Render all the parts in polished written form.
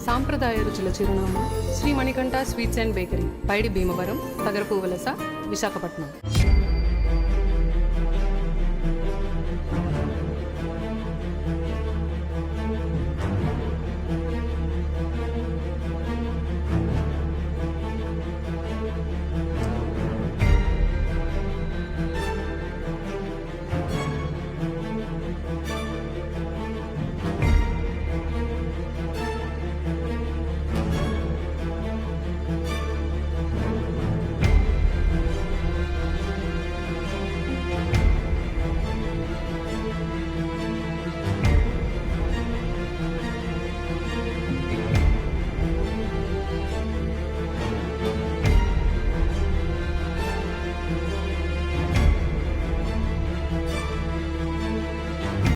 సాంప్రదాయ రుచుల చిరునామా Shri Manikanta sweets and bakery, Paidi Bhimavaram, Tagarapu Valasa, Visakhapatnam.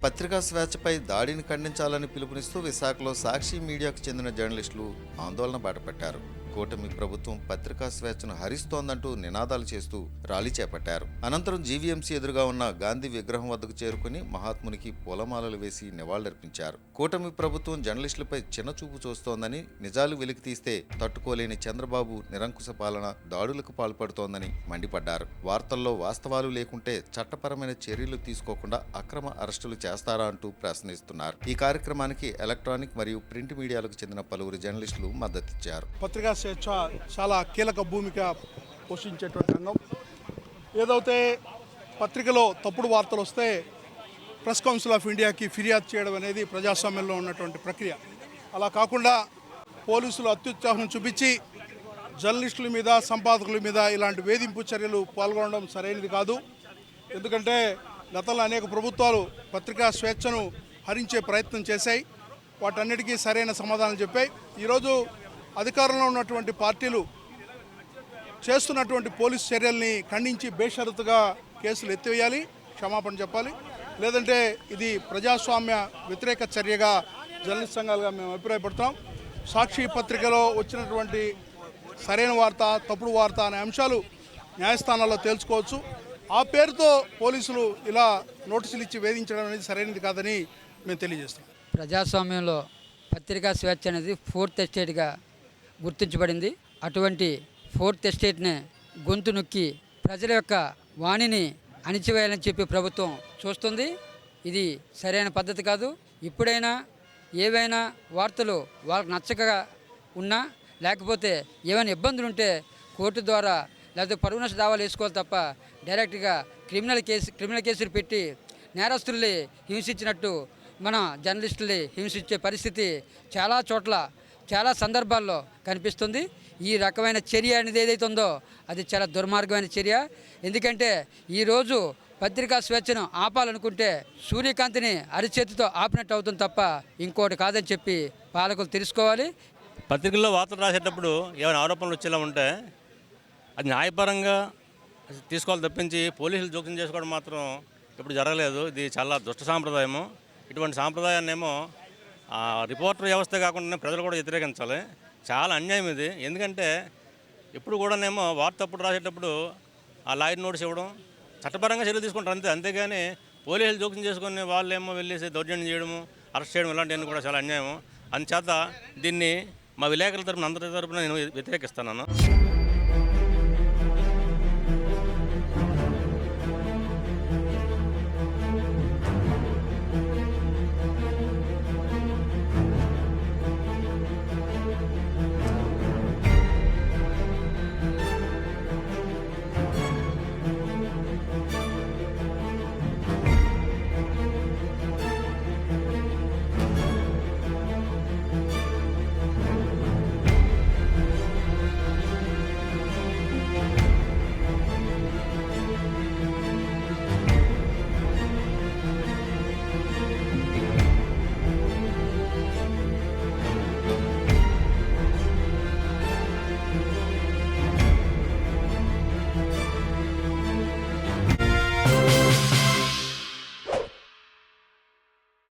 పత్రికా స్వేచ్ఛపై దాడిని ఖండించాలని పిలుపునిస్తూ విశాఖలో సాక్షి మీడియాకు చెందిన జర్నలిస్టులు ఆందోళన బాటపట్టారు. కూటమి ప్రభుత్వం పత్రికా స్వేచ్ఛను హరిస్తోందంటూ నినాదాలు చేస్తూ ర్యాలీ చేపట్టారు. అనంతరం జీవీఎంసీ ఎదురుగా ఉన్న గాంధీ విగ్రహం వద్దకు చేరుకుని మహాత్మునికి పూలమాలలు వేసి నివాళులర్పించారు. కూటమి ప్రభుత్వం జర్నలిస్టులపై చిన్నచూపు చూస్తోందని, నిజాలు వెలికి తీస్తే తట్టుకోలేని చంద్రబాబు నిరంకుశ పాలన దాడులకు పాల్పడుతోందని మండిపడ్డారు. వార్తల్లో వాస్తవాలు లేకుంటే చట్టపరమైన చర్యలు తీసుకోకుండా అక్రమ అరెస్టులు చేస్తారా అంటూ ప్రశ్నిస్తున్నారు. ఈ కార్యక్రమానికి ఎలక్ట్రానిక్ మరియు ప్రింట్ మీడియాలకు చెందిన పలువురు జర్నలిస్టులు మద్దతిచ్చారు. పత్రికా స్వేచ్ఛ చాలా కీలక భూమిక పోషించేటువంటి రంగం. ఏదైతే పత్రికలో తప్పుడు వార్తలు వస్తే ప్రెస్ కౌన్సిల్ ఆఫ్ ఇండియాకి ఫిర్యాదు చేయడం అనేది ప్రజాస్వామ్యంలో ఉన్నటువంటి ప్రక్రియ. అలా కాకుండా పోలీసులు అత్యుత్సాహం చూపించి జర్నలిస్టుల మీద, సంపాదకుల మీద ఇలాంటి వేధింపు చర్యలు పాల్గొనడం సరైనది కాదు. ఎందుకంటే గతంలో అనేక ప్రభుత్వాలు పత్రికా స్వేచ్ఛను హరించే ప్రయత్నం చేశాయి. వాటన్నిటికీ సరైన సమాధానం చెప్పాయి. ఈరోజు అధికారంలో ఉన్నటువంటి పార్టీలు చేస్తున్నటువంటి పోలీసు చర్యల్ని ఖండించి బేషరతుగా కేసులు ఎత్తివేయాలి, క్షమాపణ చెప్పాలి. లేదంటే ఇది ప్రజాస్వామ్య వ్యతిరేక చర్యగా జర్నలిస్ట్ సంఘాలుగా మేము అభిప్రాయపడుతున్నాం. సాక్షి పత్రికలో వచ్చినటువంటి సరైన వార్త, తప్పుడు వార్త అనే అంశాలు న్యాయస్థానాల్లో తేల్చుకోవచ్చు. ఆ పేరుతో పోలీసులు ఇలా నోటీసులు ఇచ్చి వేధించడం అనేది సరైనది కాదని మేము తెలియజేస్తాం. ప్రజాస్వామ్యంలో పత్రికా స్వేచ్ఛ అనేది ఫోర్త్ ఎస్టేట్గా గుర్తించబడింది. అటువంటి ఫోర్త్ ఎస్టేట్ని గొంతు నొక్కి ప్రజల యొక్క వాణిని అణిచివేయాలని చెప్పి ప్రభుత్వం చూస్తుంది. ఇది సరైన పద్ధతి కాదు. ఇప్పుడైనా ఏవైనా వార్తలు వాళ్ళకి నచ్చక ఉన్నా, లేకపోతే ఏమైనా ఇబ్బందులు ఉంటే కోర్టు ద్వారా లేకపోతే పరువు నష్ట దావాలు వేసుకోవాలి తప్ప డైరెక్ట్గా క్రిమినల్ కేసులు పెట్టి నేరస్తుల్ని హింసించినట్టు మన జర్నలిస్టుల్ని హింసించే పరిస్థితి చాలా చోట్ల, చాలా సందర్భాల్లో కనిపిస్తుంది. ఈ రకమైన చర్య అనేది ఏదైతే ఉందో అది చాలా దుర్మార్గమైన చర్య. ఎందుకంటే ఈరోజు పత్రికా స్వేచ్ఛను ఆపాలనుకుంటే సూర్యకాంతిని అరిచేతితో ఆపినట్టు అవుతుంది తప్ప ఇంకోటి కాదని చెప్పి పాలకులు తెలుసుకోవాలి. పత్రికల్లో వార్తలు రాసేటప్పుడు ఏమైనా ఆరోపణలు వచ్చేలా ఉంటే అది న్యాయపరంగా తీసుకోవాలి తప్పించి పోలీసులు జోక్యం చేసుకోవడం మాత్రం ఇప్పుడు జరగలేదు. ఇది చాలా దుష్ట సాంప్రదాయము. ఇటువంటి సాంప్రదాయాన్నేమో రిపోర్టర్ వ్యవస్థ కాకుండా ప్రజలు కూడా వ్యతిరేకించాలి. చాలా అన్యాయం ఇది. ఎందుకంటే ఇప్పుడు కూడానేమో వార్త తప్పుడు రాసేటప్పుడు ఆ లాయర్ నోటీస్ ఇవ్వడం, చట్టపరంగా చర్యలు తీసుకుంటారు అంతే. అంతేగాని పోలీసులు జోక్యం చేసుకుని వాళ్ళేమో వెళ్ళేసి దౌర్జన్యం చేయడము, అరెస్ట్ చేయడం ఇలాంటివన్నీ కూడా చాలా అన్యాయం. అందుచేత దీన్ని మా విలేకరుల తరపున, అందరి తరపున నేను వ్యతిరేకిస్తాను.